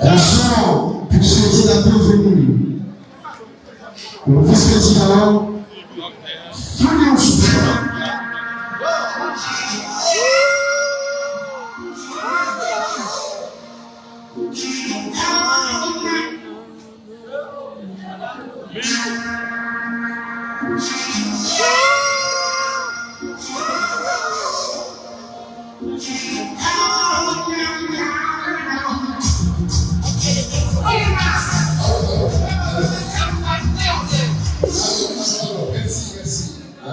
Bonsoir pour souhaiter la bienvenue au vice-président Fabien Choufra.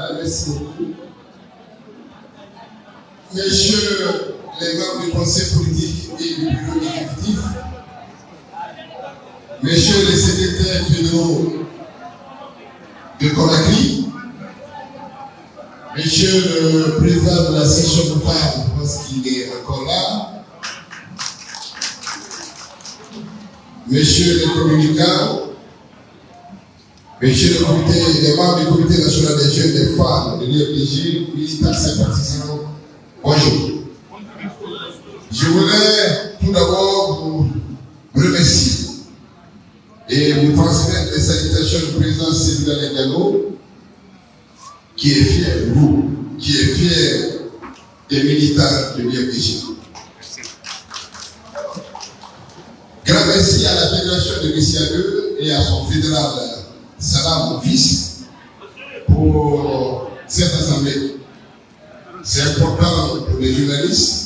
Merci beaucoup. Messieurs les membres du conseil politique et du bureau exécutif, messieurs les secrétaires fédéraux de Conakry, messieurs le président de la section de femmes, je pense qu'il est encore là, messieurs les communicants, messieurs les membres du comité national des jeunes des femmes, de l'IFDJ, militants sympathisants, bonjour. Je voudrais tout d'abord vous remercier et vous transmettre les salutations du président Séville Diallo, qui est fier de vous, qui est fier des militants de l'IFDJ. Grand merci à la fédération de Messia 2 et à son fédéral Salam, mon fils, pour cette assemblée. C'est important pour les journalistes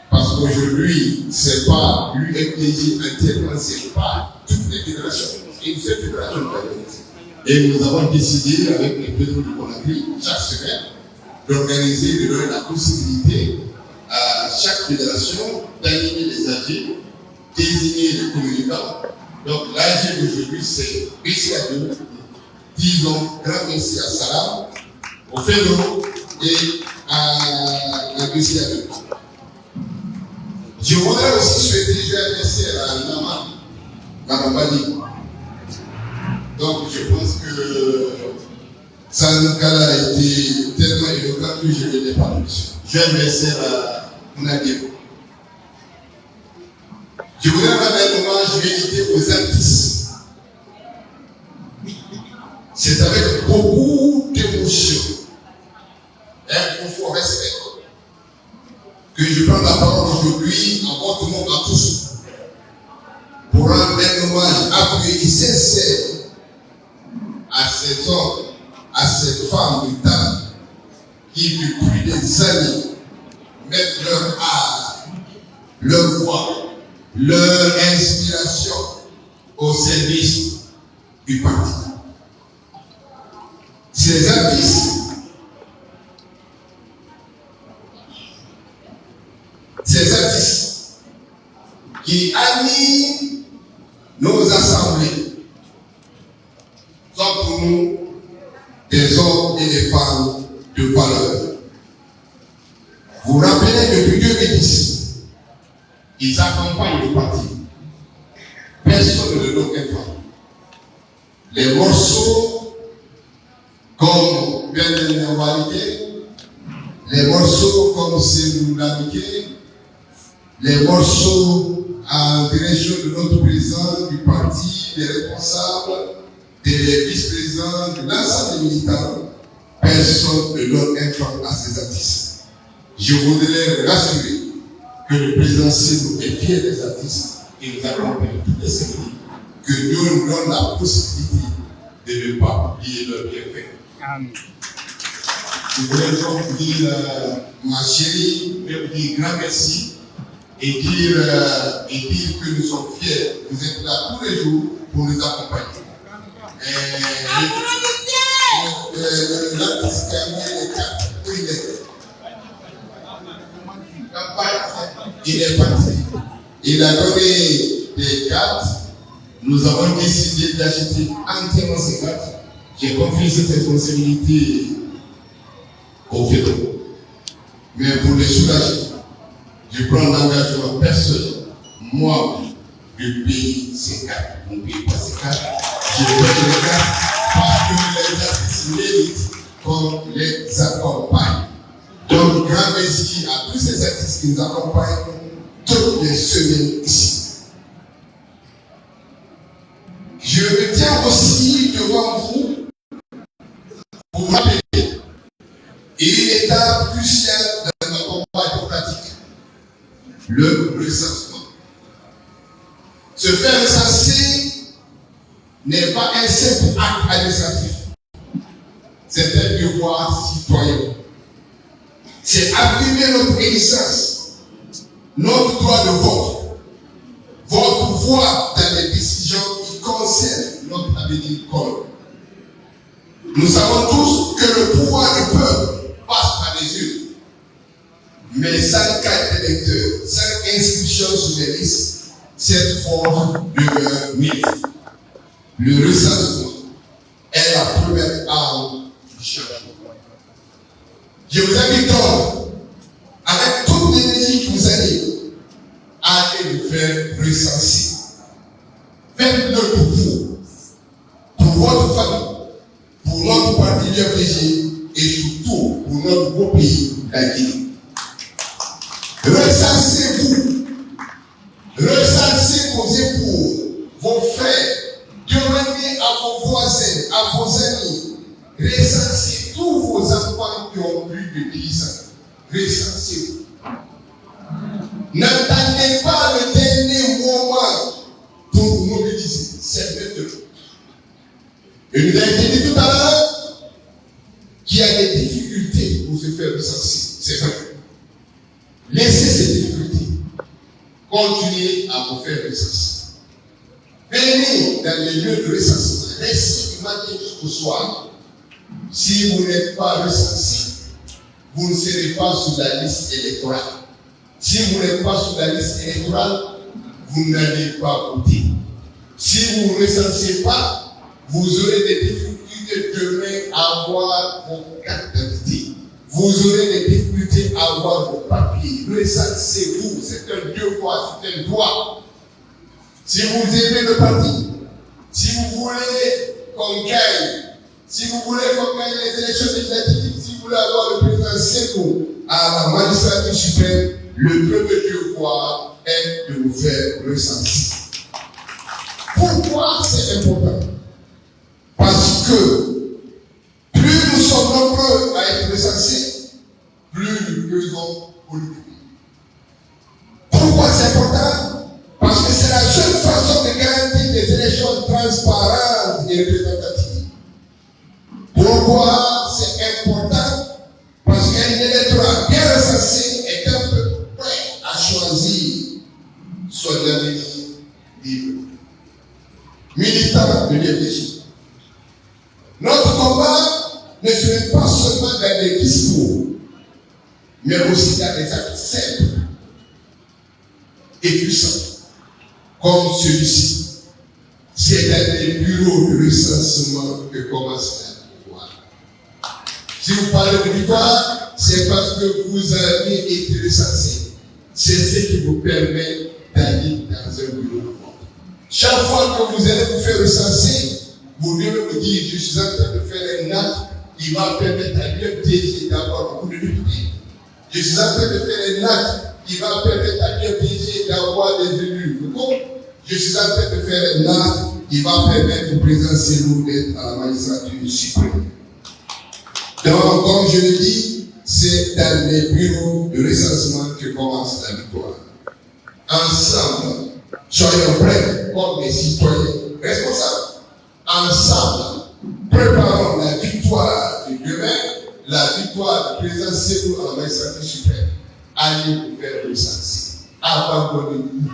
parce qu'aujourd'hui, ce n'est pas l'UFDJ entièrement, ce n'est pas toutes les fédérations, c'est une seule fédération de Et nous avons décidé, avec les fédéraux du Conakry, chaque semaine, d'organiser, de donner la possibilité à chaque fédération d'animer les AG, désigner les communicants. Donc l'AG d'aujourd'hui, c'est Messia 2. Disons grand merci à Salam, aux fédéraux et à Messia 2. Je voudrais aussi souhaiter un merci à Naman, Marambali. Donc je pense que Sankala a été tellement éloquent que je ne l'ai pas reçu. Je vais remercier à Nadio. Je voudrais rendre un hommage mérité aux artistes. C'est avec beaucoup d'émotion et un profond respect que je prends la parole aujourd'hui en votre nom à tous pour rendre un hommage appuyé et sincère à ces hommes, à ces femmes du temps qui depuis des années mettent leur art, leur voix, leur inspiration au service du parti. Ces artistes, qui animent nos assemblées sont pour nous des hommes et des femmes de valeur. Vous rappelez depuis 2010, ils accompagnent le parti. Personne ne donne un franc. Les morceaux comme Bien Nawalité, les morceaux comme C'est Namiké, les morceaux en direction de notre président du parti, des responsables, des vice-présidents, de l'ensemble des militants, personne ne donne un franc à ces artistes. Je voudrais rassurer que le président Sédou est fier des artistes qui nous accompagnent toutes les semaines, que Dieu nous donne la possibilité de ne pas oublier leur bienfait. Je voudrais donc dire, ma chérie, vous dire grand merci et dire que nous sommes fiers. Vous êtes là tous les jours pour nous accompagner. L'artiste qui a mis les cartes, où il est? Il est parti. Il a donné des cartes. Nous avons décidé d'acheter entièrement ces cartes. J'ai confié cette responsabilité aux fédéraux. Mais pour les soulager, je prends l'engagement personnel, moi, de payer ces cartes. On ne paye pas ces cartes. Je paye les cartes parce que les artistes méritent qu'on les accompagne. Donc, grand merci à tous ces artistes qui nous accompagnent toutes les semaines ici. devant vous pour vous rappeler une étape cruciale dans notre combat démocratique, le recensement. Se faire recenser n'est pas un simple acte administratif, c'est un devoir citoyen. C'est affirmer notre existence, notre droit de vote, votre voix dans les décisions qui concernent notre avenir commun. Nous savons tous que le pouvoir du peuple passe par les urnes, mais sans carte d'électeur, sans inscription sur les listes, cette forme demeure mythe. Le recensement est la première arme du changement. Je vous invite donc, avec toute l'énergie qui vous anime, à aller vous faire recenser. Faites-le pour vous, pour votre famille, pour notre parti FDG et surtout pour notre beau pays, la Guinée. Recensez-vous, recensez vos époux, vos frères, demandez à vos voisins, à vos amis, recensez tous vos enfants qui ont plus de 10 ans. Recensez-vous. N'attendez pas le dernier moment pour vous mobiliser. C'est maintenant. Et nous avons dit tout à l'heure qu'il y a des difficultés pour se faire recenser. C'est vrai. Laissez ces difficultés. Continuez à vous faire recenser. Venez dans les lieux de recensement. Restez du matin jusqu'au soir. Si vous n'êtes pas recensé, vous ne serez pas sur la liste électorale. Si vous n'êtes pas sur la liste électorale, vous n'allez pas voter. Si vous ne recensez pas, vous aurez des difficultés demain à avoir vos cartes d'identité. Vous aurez des difficultés à avoir vos papiers. Recensez-vous, c'est un devoir, c'est un droit. Si vous aimez le parti, si vous voulez qu'on gagne, si vous voulez qu'on gagne les élections législatives, si vous voulez avoir le président Sékou à la magistrature suprême, le premier devoir est de vous faire recenser. Pourquoi c'est important? Parce que plus nous sommes nombreux à être recensés, plus nous pesons pour le pays. Pourquoi c'est important? Parce que c'est la seule façon de garantir des élections transparentes et représentatives. Pourquoi c'est important? Parce qu'un électorat bien recensé est un peu prêt à choisir son avenir libre. Militant de l'IFDJ. Notre combat ne serait pas seulement dans des discours, mais aussi dans des actes simples et puissants, comme celui-ci. C'est dans les bureaux de recensement que commence la victoire. Si vous parlez de victoire, c'est parce que vous avez été recensé. C'est ce qui vous permet d'aller dans un bureau de vote. Chaque fois que vous allez vous faire recenser, vous devez vous dire, je suis en train de faire un acte qui va permettre à l'IFDJ d'avoir beaucoup de députés. Je suis en train de faire un acte qui va permettre à l'IFDJ d'avoir des élus locaux. Je suis en train de faire un acte qui va permettre au président Sékou d'être à la magistrature suprême. Donc, comme je le dis, c'est dans les bureaux de recensement que commence la victoire. Ensemble, soyons prêts comme des citoyens responsables. Ensemble, préparons la victoire de demain, la victoire du président Sékou à la magistrature suprême. Allez vous faire recenser. Abandonnez-vous.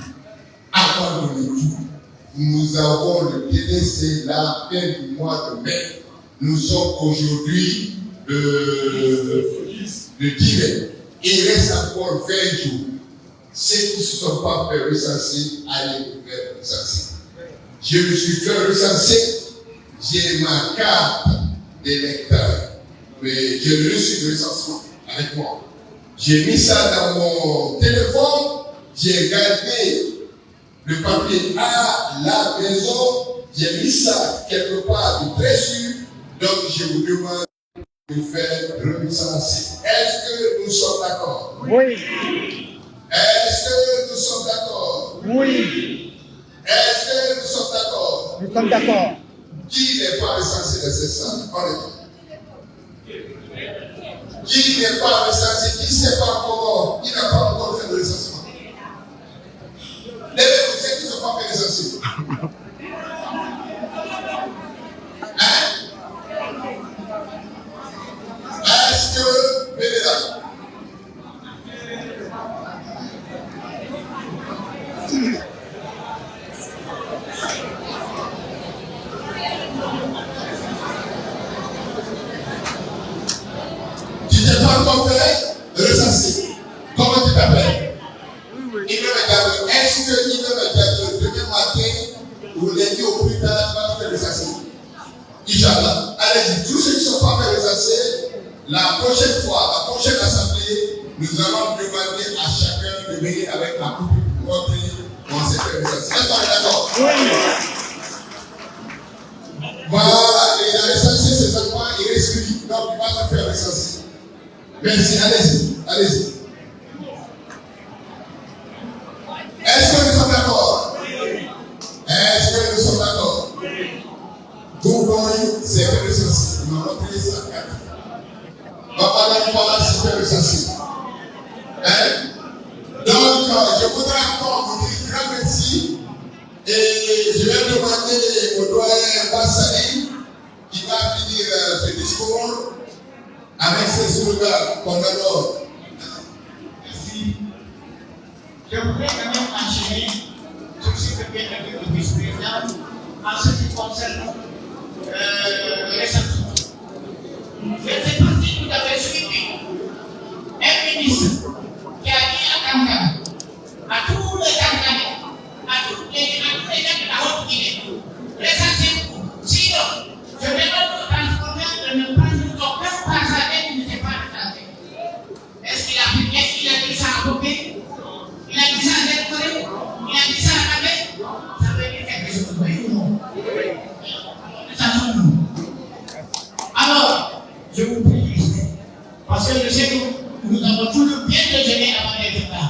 Abandonnez-vous. Nous avons le délai, c'est la fin du mois de mai. Nous sommes aujourd'hui le 10 mai. Il reste encore 20 jours. Ceux qui ne se sont pas fait recenser, allez vous faire recenser. Je me suis fait recenser. J'ai ma carte d'électeur, mais j'ai le reçu de recensement avec moi. J'ai mis ça dans mon téléphone, j'ai gardé le papier à la maison, j'ai mis ça quelque part de très sûr, donc je vous demande de faire recenser. Est-ce que nous sommes d'accord? Oui. Est-ce que nous sommes d'accord? Oui. Est-ce que nous sommes d'accord? Nous sommes d'accord. Qui n'est pas recensé dans cette salle? Qui n'est pas recensé? Qui ne sait pas encore? Qui n'a pas encore fait le recensement? Lèvez-vous ceux qui ne sont pas fait recenser. Hein? Est-ce que, venez là. Tu n'es pas encore fait recenser. Comment tu t'appelles? Il me regarde. Est-ce qu'il me regarde demain matin ou lundi au plus tard, tu vas te faire recenser? Inch'Allah. Allez-y, tous ceux qui ne sont pas fait recenser, la prochaine fois, la prochaine assemblée, nous allons demander à chacun de venir avec la coupe pour montrer comment c'est fait recenser. Est-ce qu'on est d'accord? Oui. Voilà, et la recenser, c'est seulement il reste lui. Donc, il va se faire recenser. Merci, allez-y, allez-y. Est-ce que nous sommes d'accord? Est-ce que nous sommes d'accord? Pourquoi c'est fait recenser? On va montrer ça. Papa là, c'est fait recenser. Donc, je voudrais encore vous dire grand merci. Et je vais demander au doyen Bassali qui va finir ce discours avec ses slogans qu'on adore. Merci. Je voudrais quand même enchaîner sur ce que vient de dire le vice-président en ce qui concerne les sanctions. Je ne sais pas si vous avez suivi un ministre qui a dit à Kankan, à tous les Kankanais, à tous les gens de la Haute-Guinée, l'essentiel, sinon, je vais notre transformer de ne prendre aucun passage qui ne s'est pas retransé. Est-ce qu'il a dit ça à Bobé? Il a dit ça à Delcoré? Il a dit ça à Abé? Ça veut dire quelque chose, oui ou non? Ça nous. Alors, je vous prie, parce que je sais que nous avons toujours bien déjeuné avant d'être là.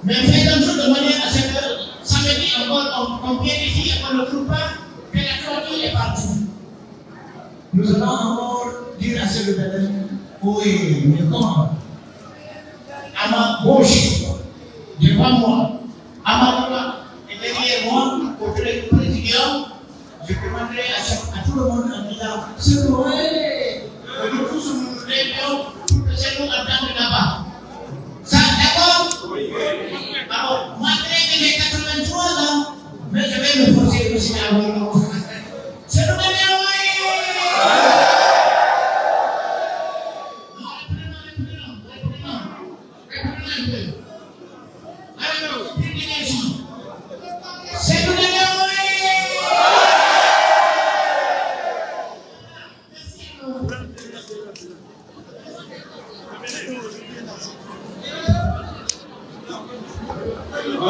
Mais faisons-nous de manière à ce que samedi encore, on vient ici et qu'on ne trouve pas que la clôture est partout. Nous allons encore dire à ce rebelle, oui, mais comment? À ma gauche, devant moi, à ma droite et derrière moi, auprès du président, je demanderai à tout le monde en disant, c'est vrai, que nous tous nous réunions pour que c'est nous entendre là-bas. Ça, d'accord? Oui. Alors, malgré que j'ai 83 ans, mais je vais me forcer aussi à avoir. C'est nous oui.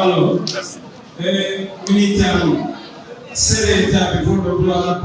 Alors, militaire, c'est l'état de votre gloire.